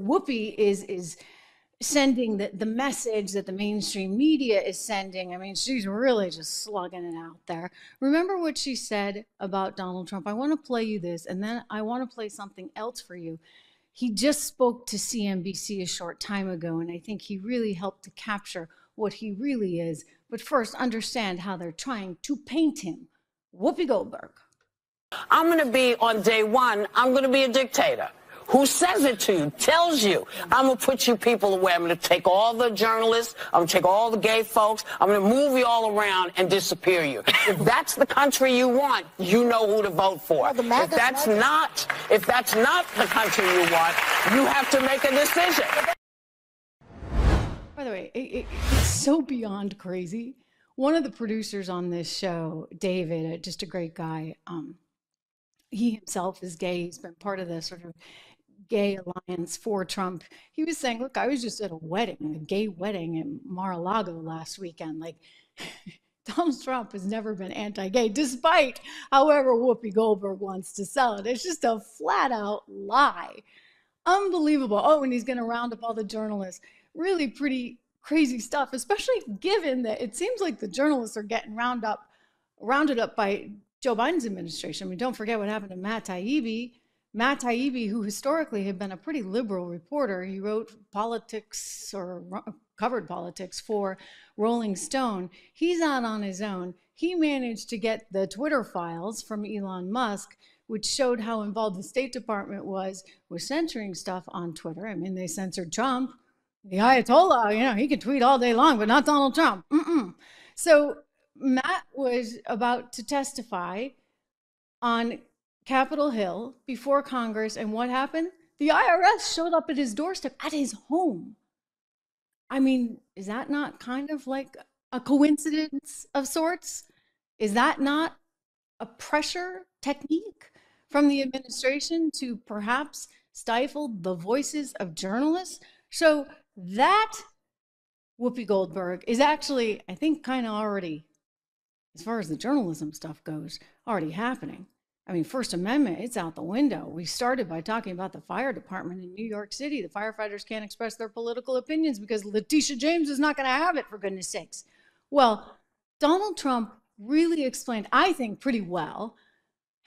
Whoopi is sending the message that the mainstream media is sending. I mean, she's really just slugging it out there. Remember what she said about Donald Trump? I want to play you this, and then I want to play something else for you. He just spoke to CNBC a short time ago, and I think he really helped to capture what he really is. But first, understand how they're trying to paint him. Whoopi Goldberg. I'm going to be, on day one, I'm going to be a dictator. Who says it to you, tells you, I'm going to put you people away. I'm going to take all the journalists, I'm going to take all the gay folks, I'm going to move you all around and disappear you. If that's the country you want, you know who to vote for. If that's not the country you want, you have to make a decision. By the way, it's so beyond crazy. One of the producers on this show, David, just a great guy, he himself is gay. He's been part of the sort of gay alliance for Trump. He was saying, look, I was just at a wedding, a gay wedding in Mar-a-Lago last weekend. Like, Donald Trump has never been anti-gay, despite however Whoopi Goldberg wants to sell it. It's just a flat out lie. Unbelievable. Oh, and he's going to round up all the journalists. Really pretty crazy stuff, especially given that it seems like the journalists are getting rounded up by Joe Biden's administration. I mean, don't forget what happened to Matt Taibbi. Matt Taibbi, who historically had been a pretty liberal reporter, he wrote politics or covered politics for Rolling Stone. He's out on his own. He managed to get the Twitter files from Elon Musk, which showed how involved the State Department was with censoring stuff on Twitter. I mean, they censored Trump. The Ayatollah, he could tweet all day long, but not Donald Trump. So Matt was about to testify on Capitol Hill before Congress, and what happened? The IRS showed up at his doorstep, at his home. I mean, is that not kind of like a coincidence of sorts? Is that not a pressure technique from the administration to perhaps stifle the voices of journalists? So that Whoopi Goldberg is actually, I think, kind of already, as far as the journalism stuff goes, already happening. I mean, First Amendment, it's out the window. We started by talking about the fire department in New York City. The firefighters can't express their political opinions because Letitia James is not going to have it, for goodness sakes. Well, Donald Trump really explained, I think, pretty well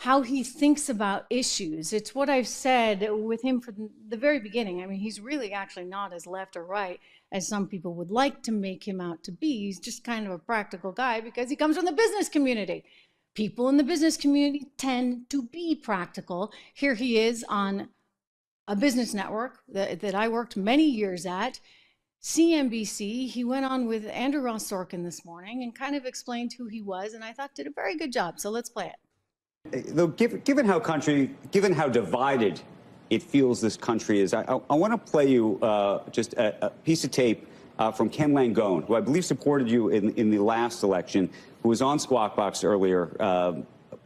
how he thinks about issues. It's what I've said with him from the very beginning. I mean, he's really actually not as left or right as some people would like to make him out to be. He's just kind of a practical guy because he comes from the business community. People in the business community tend to be practical. Here he is on a business network that I worked many years at, CNBC. He went on with Andrew Ross Sorkin this morning and kind of explained who he was, and I thought did a very good job. So let's play it. Though, given how divided it feels this country is, I want to play you just a piece of tape from Ken Langone, who I believe supported you in the last election, who was on Squawk Box earlier, about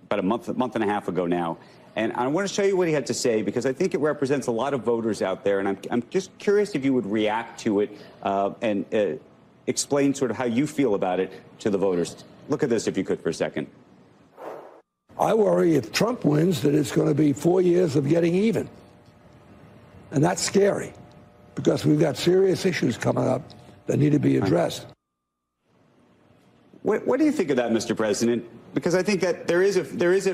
a month and a half ago now. And I want to show you what he had to say, because I think it represents a lot of voters out there. And I'm just curious if you would react to it and explain sort of how you feel about it to the voters. Look at this, if you could, for a second. I worry if Trump wins that it's going to be 4 years of getting even. And that's scary, because we've got serious issues coming up that need to be addressed. What do you think of that, Mr. President? Because I think that there is a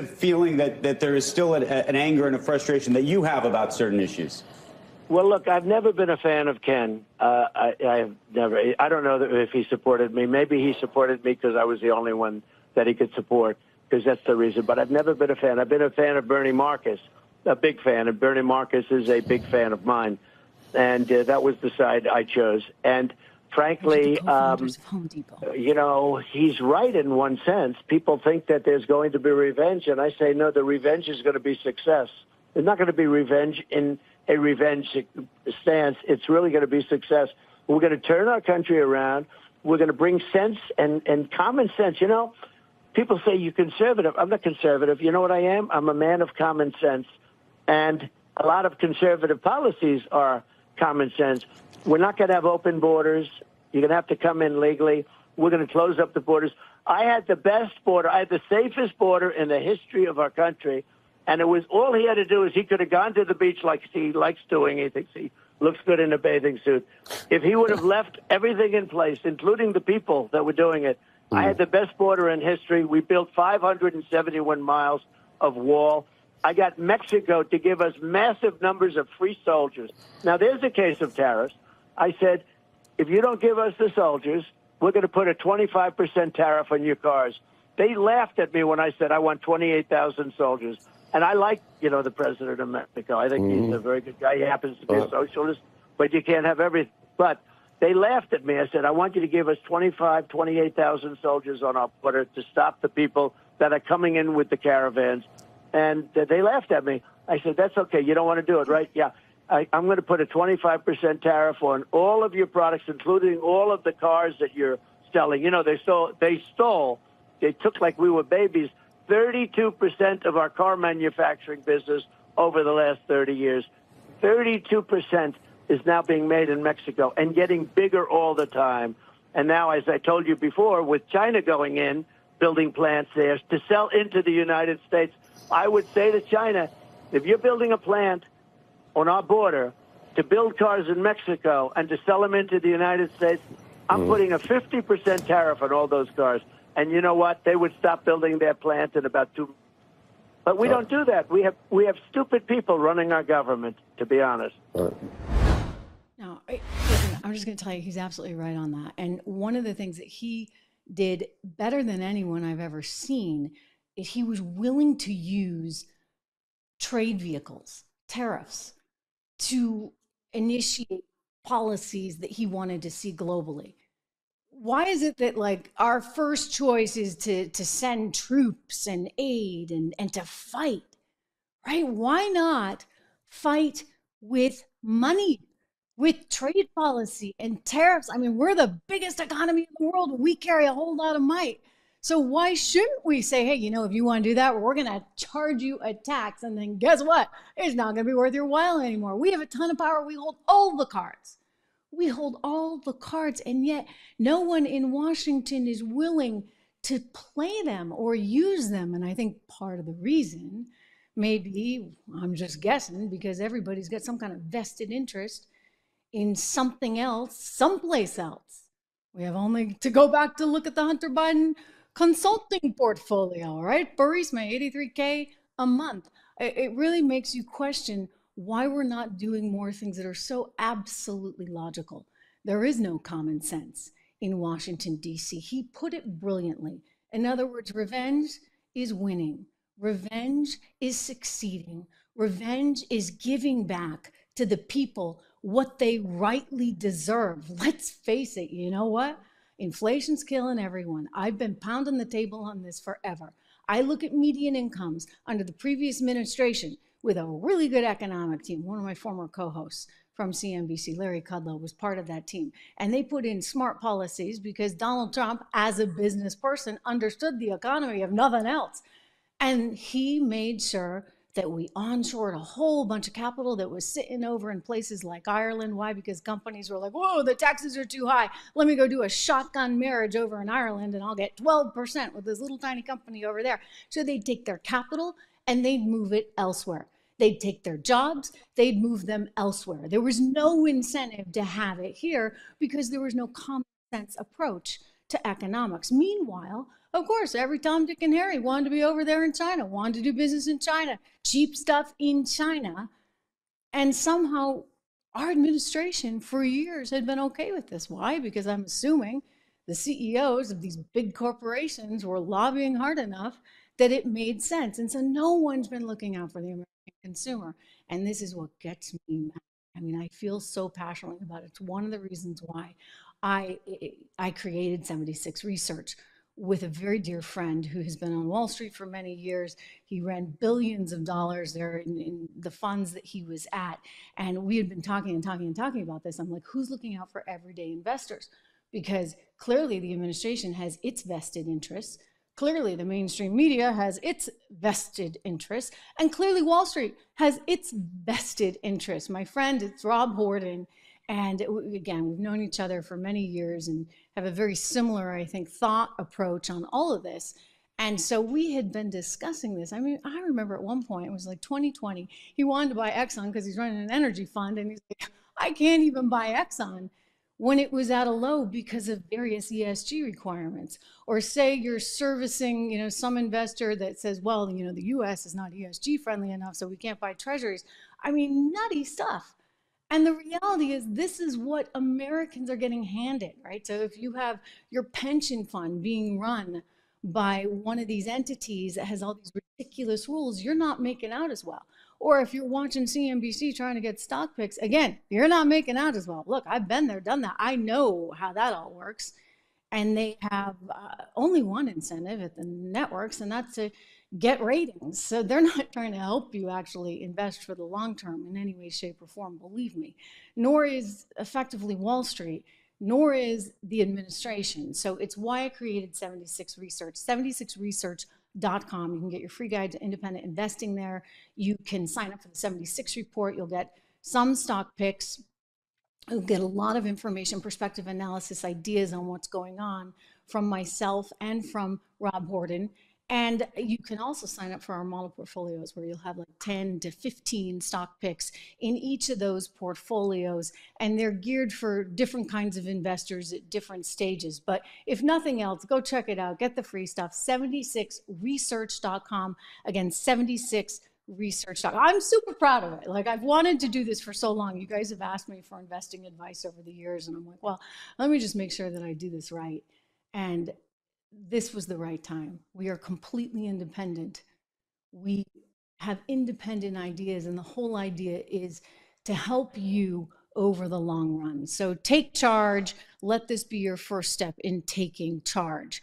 feeling that there is still an anger and a frustration that you have about certain issues. Well, look, I've never been a fan of Ken. I've never. I don't know if he supported me. Maybe he supported me because I was the only one that he could support, because that's the reason. But I've never been a fan. I've been a fan of Bernie Marcus, a big fan. And Bernie Marcus is a big fan of mine. And that was the side I chose. And frankly, you know, he's right in one sense. People think that there's going to be revenge, and I say, no, the revenge is going to be success. There's not going to be revenge in a revenge stance. It's really going to be success. We're going to turn our country around. We're going to bring sense and common sense. You know, people say you're conservative. I'm not conservative. You know what I am? I'm a man of common sense. And a lot of conservative policies are common sense. We're not going to have open borders. You're going to have to come in legally. We're going to close up the borders. I had the best border. I had the safest border in the history of our country. And it was all he had to do is he could have gone to the beach like he likes doing. He thinks he looks good in a bathing suit. If he would have left everything in place, including the people that were doing it, I had the best border in history. We built 571 miles of wall. I got Mexico to give us massive numbers of free soldiers. Now, there's a case of tariffs. I said, if you don't give us the soldiers, we're going to put a 25% tariff on your cars. They laughed at me when I said I want 28,000 soldiers. And I like, the president of Mexico. I think he's a very good guy. He happens to be a socialist, but you can't have everything. But they laughed at me. I said, I want you to give us 28,000 soldiers on our border to stop the people that are coming in with the caravans. And they laughed at me. I said, that's okay. You don't want to do it, right? Yeah. I'm going to put a 25% tariff on all of your products, including all of the cars that you're selling. They took like we were babies, 32% of our car manufacturing business over the last 30 years. 32% is now being made in Mexico and getting bigger all the time. And now, as I told you before, with China going in, building plants there to sell into the United States, I would say to China, if you're building a plant on our border to build cars in Mexico and to sell them into the United States, I'm putting a 50% tariff on all those cars. And you know what? They would stop building their plant in about 2 months. But we don't do that. We have stupid people running our government, to be honest. No, listen, I'm just going to tell you, he's absolutely right on that. And one of the things that he did better than anyone I've ever seen is he was willing to use trade vehicles, tariffs, to initiate policies that he wanted to see globally. Why is it that our first choice is to send troops and aid and to fight, right? Why not fight with money, with trade policy and tariffs? I mean, we're the biggest economy in the world. We carry a whole lot of might. So why shouldn't we say, hey, if you want to do that, we're going to charge you a tax. And then guess what? It's not going to be worth your while anymore. We have a ton of power. We hold all the cards. We hold all the cards. And yet no one in Washington is willing to play them or use them. And I think part of the reason, maybe, I'm just guessing, because everybody's got some kind of vested interest in something else, someplace else. We have only to go back to look at the Hunter Biden consulting portfolio, right? Burisma, $83K a month. It really makes you question why we're not doing more things that are so absolutely logical. There is no common sense in Washington, D.C. He put it brilliantly. In other words, revenge is winning. Revenge is succeeding. Revenge is giving back to the people what they rightly deserve. Let's face it, you know what? Inflation's killing everyone. I've been pounding the table on this forever. I look at median incomes under the previous administration with a really good economic team. One of my former co-hosts from CNBC, Larry Kudlow, was part of that team. And they put in smart policies because Donald Trump, as a business person, understood the economy if nothing else. And he made sure that we onshored a whole bunch of capital that was sitting over in places like Ireland. Why? Because companies were like, whoa, the taxes are too high. Let me go do a shotgun marriage over in Ireland and I'll get 12% with this little tiny company over there. So they'd take their capital and they'd move it elsewhere. They'd take their jobs, they'd move them elsewhere. There was no incentive to have it here because there was no common sense approach to economics. Meanwhile, of course, every Tom, Dick, and Harry wanted to be over there in China, wanted to do business in China, cheap stuff in China. And somehow our administration for years had been okay with this. Why? Because I'm assuming the CEOs of these big corporations were lobbying hard enough that it made sense. And so no one's been looking out for the American consumer. And this is what gets me mad. I mean, I feel so passionately about it. It's one of the reasons why I created 76 Research with a very dear friend who has been on Wall Street for many years. He ran billions of dollars there in the funds that he was at. And we had been talking about this. I'm like, who's looking out for everyday investors? Because clearly the administration has its vested interests. Clearly the mainstream media has its vested interests. And clearly Wall Street has its vested interests. My friend, it's Rob Horton. And again, we've known each other for many years and have a very similar, I think, thought approach on all of this. And so we had been discussing this. I mean, I remember at one point, it was like 2020, he wanted to buy Exxon because he's running an energy fund. And he's like, I can't even buy Exxon when it was at a low because of various ESG requirements. Or say you're servicing, some investor that says, well, the US is not ESG friendly enough, so we can't buy treasuries. I mean, nutty stuff. And the reality is, this is what Americans are getting handed, right? So if you have your pension fund being run by one of these entities that has all these ridiculous rules, you're not making out as well. Or if you're watching CNBC trying to get stock picks, again, you're not making out as well. Look, I've been there, done that. I know how that all works. And they have only one incentive at the networks, and that's to get ratings. So they're not trying to help you actually invest for the long term in any way, shape, or form, believe me. Nor is effectively Wall Street, nor is the administration. So it's why I created 76 Research, 76research.com. You can get your free guide to independent investing there. You can sign up for the 76 report. You'll get some stock picks. You'll get a lot of information, perspective analysis, ideas on what's going on from myself and from Rob Horton. And you can also sign up for our model portfolios, where you'll have like 10 to 15 stock picks in each of those portfolios. And they're geared for different kinds of investors at different stages. But if nothing else, go check it out. Get the free stuff, 76research.com. Again, 76research.com. I'm super proud of it. Like, I've wanted to do this for so long. You guys have asked me for investing advice over the years, and I'm like, well, let me just make sure that I do this right. And this was the right time. We are completely independent. We have independent ideas, and the whole idea is to help you over the long run. So take charge. Let this be your first step in taking charge.